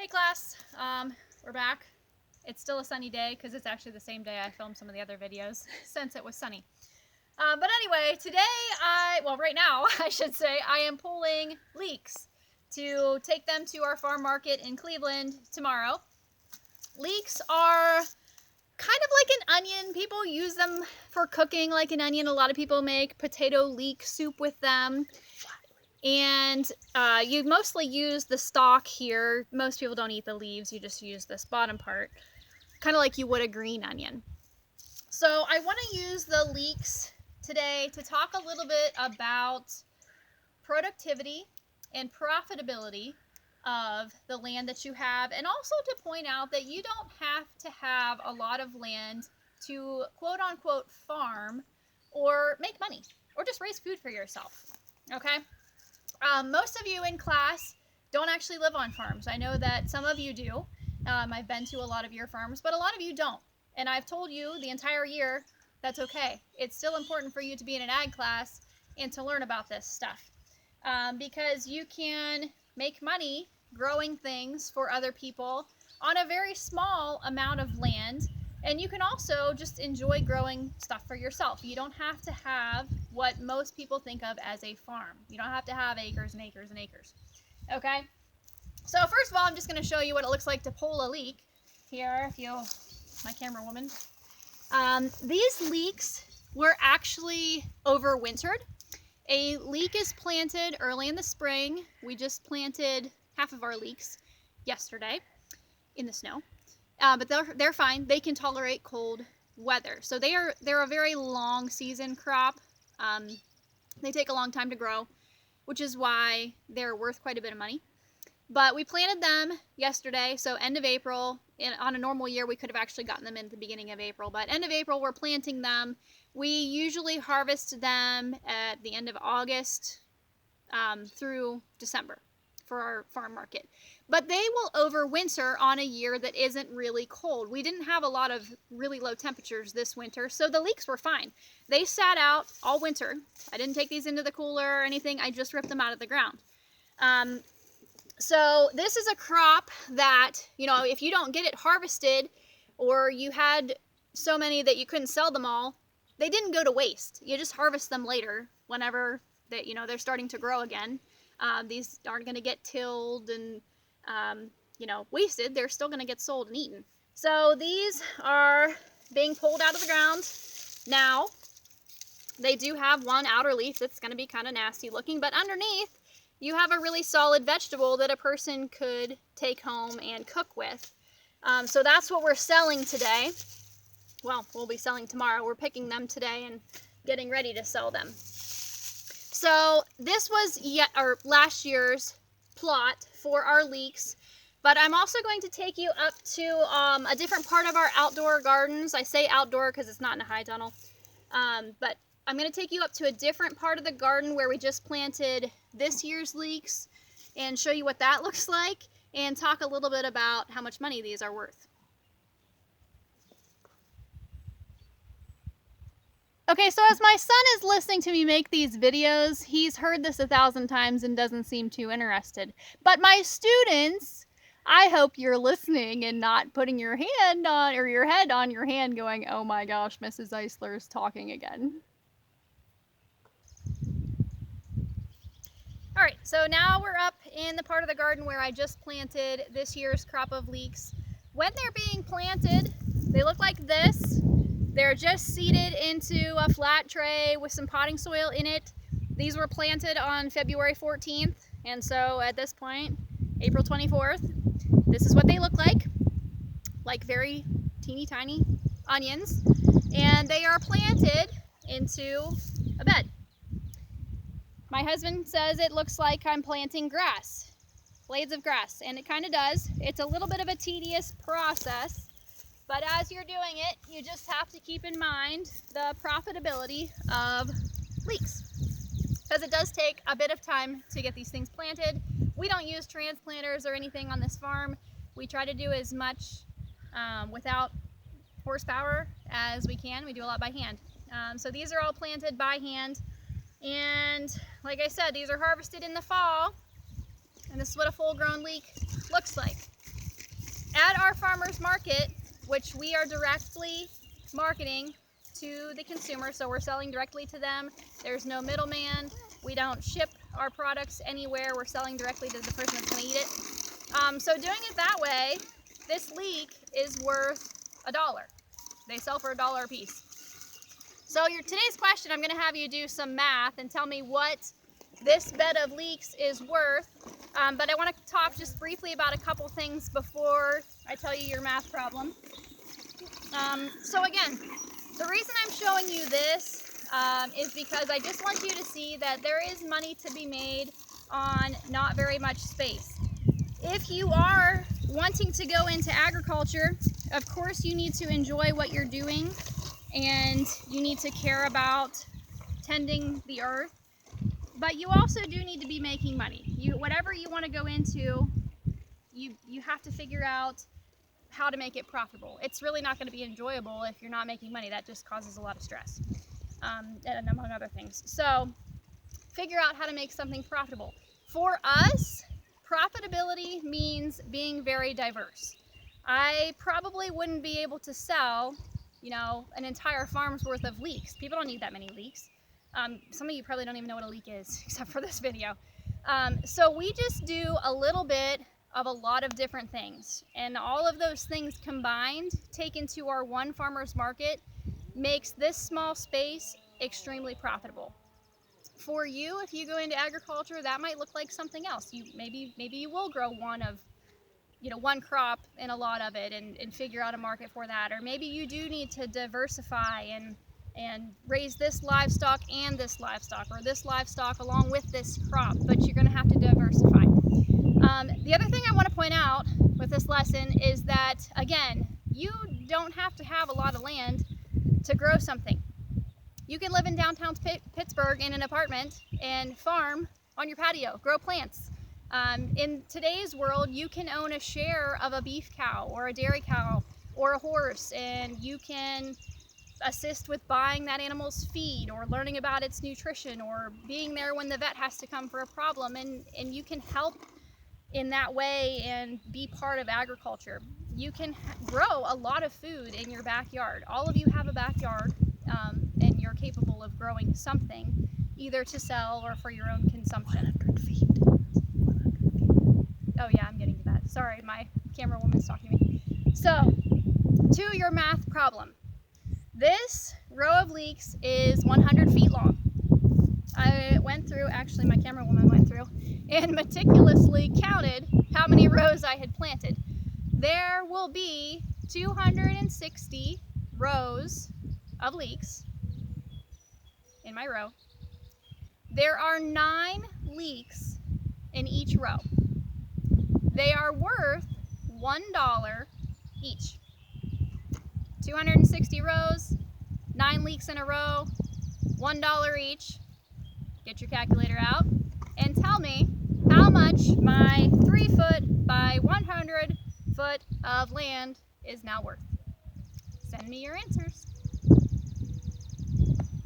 class, we're back. It's still a sunny day because it's actually the same day I filmed some of the other videos since it was sunny. But anyway, today right now I should say, I am pulling leeks to take them to our farm market in Cleveland tomorrow. Leeks are kind of like an onion. People use them for cooking like an onion. A lot of people make potato leek soup with them. And you mostly use the stalk here. Most people don't eat the leaves. You just use this bottom part, kind of like you would a green onion. So I want to use the leeks today to talk a little bit about productivity and profitability of the land that you have, and also to point out that you don't have to have a lot of land to quote unquote farm or make money or just raise food for yourself. Okay? Most of you in class don't actually live on farms. I know that some of you do. I've been to a lot of your farms, but a lot of you don't. And I've told you the entire year that's okay. It's still important for you to be in an ag class and to learn about this stuff. Because you can make money growing things for other people on a very small amount of land. And you can also just enjoy growing stuff for yourself. You don't have to have what most people think of as a farm. You don't have to have acres and acres and acres. Okay? So first of all, I'm just going to show you what it looks like to pull a leek. Here, if you, my camera woman. These leeks were actually overwintered. A leek is planted early in the spring. We just planted half of our leeks yesterday in the snow. But they're fine. They can tolerate cold weather. So they're a very long season crop. They take a long time to grow, which is why they're worth quite a bit of money. But we planted them yesterday, so end of April. On a normal year, we could have actually gotten them in at the beginning of April. But end of April, we're planting them. We usually harvest them at the end of August through December for our farm market. But they will overwinter on a year that isn't really cold. We didn't have a lot of really low temperatures this winter, so the leeks were fine. They sat out all winter. I didn't take these into the cooler or anything. I just ripped them out of the ground. So this is a crop that, you know, if you don't get it harvested or you had so many that you couldn't sell them all, they didn't go to waste. You just harvest them later whenever that, you know, they're starting to grow again. These aren't going to get tilled and, you know, wasted. They're still going to get sold and eaten. So these are being pulled out of the ground now. They do have one outer leaf that's going to be kind of nasty looking, but underneath you have a really solid vegetable that a person could take home and cook with. So that's what we're selling today. Well, we'll be selling tomorrow. We're picking them today and getting ready to sell them. So this was last year's plot for our leeks, but I'm also going to take you up to a different part of our outdoor gardens. I say outdoor because it's not in a high tunnel, but I'm going to take you up to a different part of the garden where we just planted this year's leeks and show you what that looks like and talk a little bit about how much money these are worth. Okay, so as my son is listening to me make these videos, he's heard this 1,000 times and doesn't seem too interested. But my students, I hope you're listening and not putting your hand on, or your head on your hand going, oh my gosh, Mrs. Eisler's talking again. All right, so now we're up in the part of the garden where I just planted this year's crop of leeks. When they're being planted, they look like this. They're just seeded into a flat tray with some potting soil in it. These were planted on February 14th, and so at this point, April 24th, this is what they look like very teeny tiny onions, and they are planted into a bed. My husband says it looks like I'm planting grass, blades of grass, and it kind of does. It's a little bit of a tedious process, but as you're doing it, you just have to keep in mind the profitability of leeks, because it does take a bit of time to get these things planted. We don't use transplanters or anything on this farm. We try to do as much without horsepower as we can. We do a lot by hand. So these are all planted by hand. And like I said, these are harvested in the fall, and this is what a full-grown leek looks like. at our farmers market, which we are directly marketing to the consumer, so we're selling directly to them. There's no middleman. We don't ship our products anywhere. We're selling directly to the person that's going to eat it. So doing it that way, this leek is worth $1. They sell for $1 a piece. So today's question, I'm going to have you do some math and tell me what this bed of leeks is worth. But I want to talk just briefly about a couple things before I tell you your math problem. So again, the reason I'm showing you this is because I just want you to see that there is money to be made on not very much space. If you are wanting to go into agriculture, of course you need to enjoy what you're doing and you need to care about tending the earth, but you also do need to be making money. Whatever you want to go into, you have to figure out how to make it profitable. It's really not going to be enjoyable if you're not making money. That just causes a lot of stress, and among other things. So figure out how to make something profitable. For us, profitability means being very diverse. I probably wouldn't be able to sell, an entire farm's worth of leeks. People don't need that many leeks. Some of you probably don't even know what a leek is, except for this video. So we just do a little bit of a lot of different things, and all of those things combined, taken to our one farmer's market, makes this small space extremely profitable. For you, if you go into agriculture, that might look like something else. Maybe you will grow one crop in a lot of it and figure out a market for that, or maybe you do need to diversify and raise this livestock and this livestock, or this livestock along with this crop, but you're going to have to diversify. The other thing I want to point out with this lesson is that, again, you don't have to have a lot of land to grow something. You can live in downtown Pittsburgh in an apartment and farm on your patio, grow plants. In today's world, you can own a share of a beef cow or a dairy cow or a horse, and you can assist with buying that animal's feed or learning about its nutrition or being there when the vet has to come for a problem, and you can help in that way and be part of agriculture. You can grow a lot of food in your backyard. All of you have a backyard, and you're capable of growing something either to sell or for your own consumption. 100 feet. 100 feet. Oh yeah, I'm getting to that. Sorry, my camera woman's talking to me. So, to your math problem. This row of leeks is 100 feet long. I went through, actually my camera woman went through, and meticulously counted how many rows I had planted. There will be 260 rows of leeks in my row. There are 9 leeks in each row. They are worth $1 each. 260 rows, 9 leeks in a row, $1 each. Get your calculator out and tell me how much my 3-foot by 100 foot of land is now worth. Send me your answers.